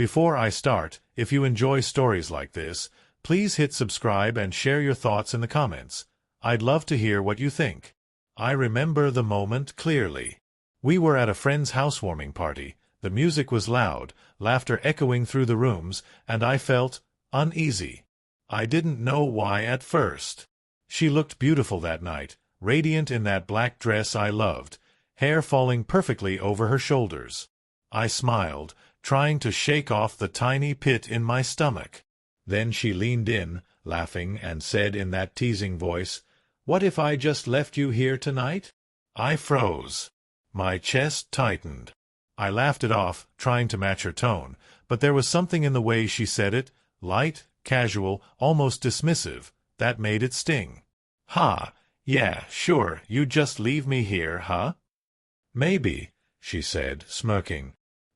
Before I start, if you enjoy stories like this, please hit subscribe and share your thoughts in the comments. I'd love to hear what you think. I remember the moment clearly. We were at a friend's housewarming party. The music was loud, laughter echoing through the rooms, and I felt uneasy. I didn't know why at first. She looked beautiful that night, radiant in that black dress I loved, hair falling perfectly over her shoulders. I smiled, trying to shake off the tiny pit in my stomach. Then she leaned in, laughing, and said in that teasing voice, "What if I just left you here tonight?" I froze. My chest tightened. I laughed it off, trying to match her tone, but there was something in the way she said it, light, casual, almost dismissive, that made it sting. "Ha, yeah, sure, you just leave me here, huh?" "Maybe," she said, smirking.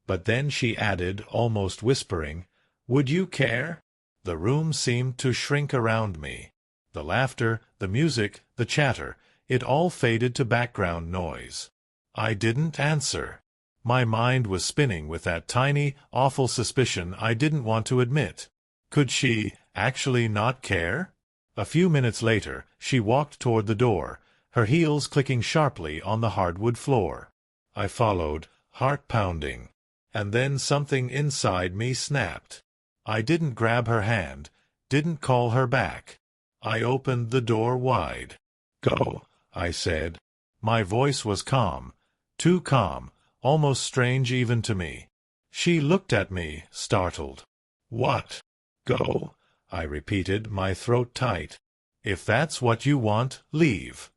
But then she added, almost whispering, "Would you care?" The room seemed to shrink around me. The laughter, the music, the chatter, it all faded to background noise. I didn't answer. My mind was spinning with that tiny, awful suspicion I didn't want to admit. Could she actually not care? A few minutes later, she walked toward the door, her heels clicking sharply on the hardwood floor. I followed, heart pounding. And then something inside me snapped. I didn't grab her hand, didn't call her back. I opened the door wide. "Go," I said. My voice was calm, too calm, almost strange even to me. She looked at me, startled. "What?" "Go," I repeated, my throat tight. "If that's what you want, leave."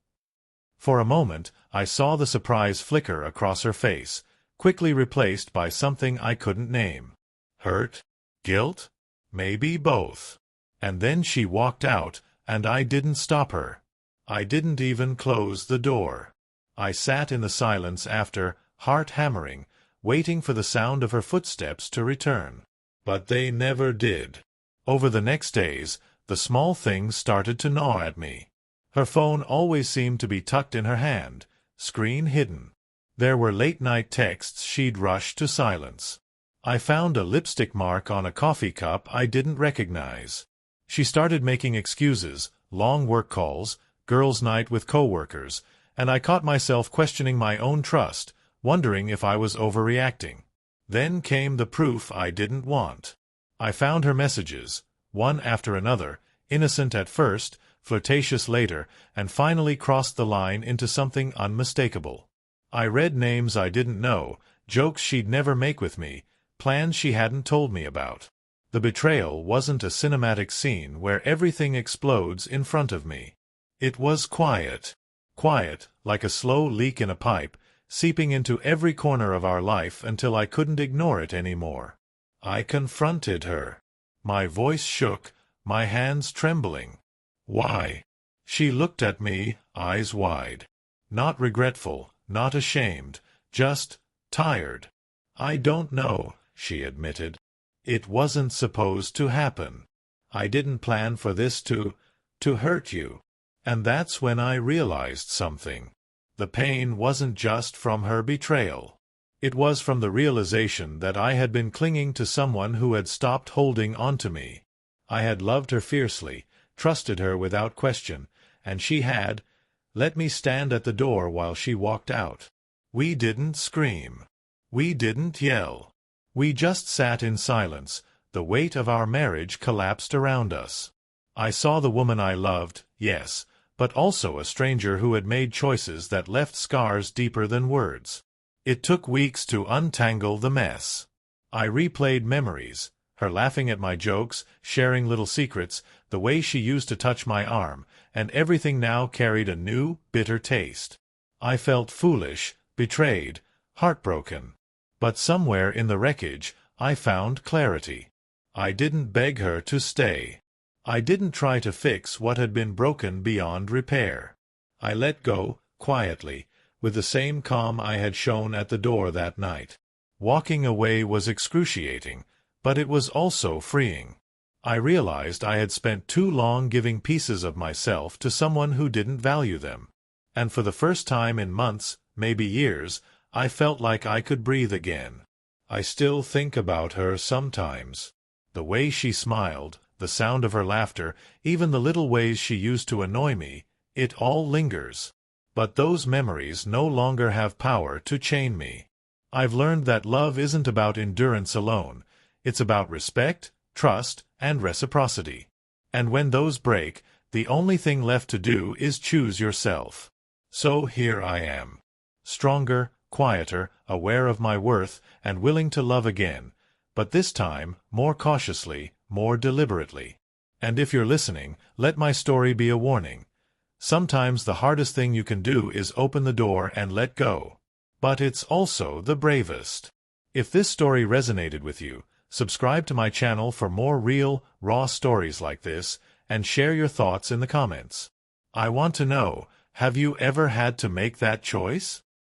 For a moment, I saw the surprise flicker across her face, quickly replaced by something I couldn't name. Hurt? Guilt? Maybe both. And then she walked out, and I didn't stop her. I didn't even close the door. I sat in the silence after, heart hammering, waiting for the sound of her footsteps to return. But they never did. Over the next days, the small things started to gnaw at me. Her phone always seemed to be tucked in her hand, screen hidden. There were late-night texts she'd rush to silence. I found a lipstick mark on a coffee cup I didn't recognize. She started making excuses, long work calls, girls' night with coworkers, and I caught myself questioning my own trust, wondering if I was overreacting. Then came the proof I didn't want. I found her messages, one after another, innocent at first, flirtatious later, and finally crossed the line into something unmistakable. I read names I didn't know, jokes she'd never make with me, plans she hadn't told me about. The betrayal wasn't a cinematic scene where everything explodes in front of me. It was quiet. Quiet, like a slow leak in a pipe, seeping into every corner of our life until I couldn't ignore it anymore. I confronted her. My voice shook, my hands trembling. "Why?" She looked at me, eyes wide. Not regretful, not ashamed, just tired. "I don't know," she admitted. "It wasn't supposed to happen. I didn't plan for this to hurt you." And that's when I realized something. The pain wasn't just from her betrayal. It was from the realization that I had been clinging to someone who had stopped holding onto me. I had loved her fiercely, trusted her without question, and she had let me stand at the door while she walked out. We didn't scream. We didn't yell. We just sat in silence. The weight of our marriage collapsed around us. I saw the woman I loved, yes, but also a stranger who had made choices that left scars deeper than words. It took weeks to untangle the mess. I replayed memories, her laughing at my jokes, sharing little secrets, the way she used to touch my arm, and everything now carried a new, bitter taste. I felt foolish, betrayed, heartbroken. But somewhere in the wreckage, I found clarity. I didn't beg her to stay. I didn't try to fix what had been broken beyond repair. I let go, quietly, with the same calm I had shown at the door that night. Walking away was excruciating, but it was also freeing. I realized I had spent too long giving pieces of myself to someone who didn't value them. And for the first time in months, maybe years, I felt like I could breathe again. I still think about her sometimes. The way she smiled, the sound of her laughter, even the little ways she used to annoy me, it all lingers. But those memories no longer have power to chain me. I've learned that love isn't about endurance alone. It's about respect, trust, and reciprocity. And when those break, the only thing left to do is choose yourself. So here I am. Stronger, quieter, aware of my worth, and willing to love again. But this time, more cautiously, more deliberately. And if you're listening, let my story be a warning. Sometimes the hardest thing you can do is open the door and let go. But it's also the bravest. If this story resonated with you, subscribe to my channel for more real, raw stories like this, and share your thoughts in the comments. I want to know, have you ever had to make that choice?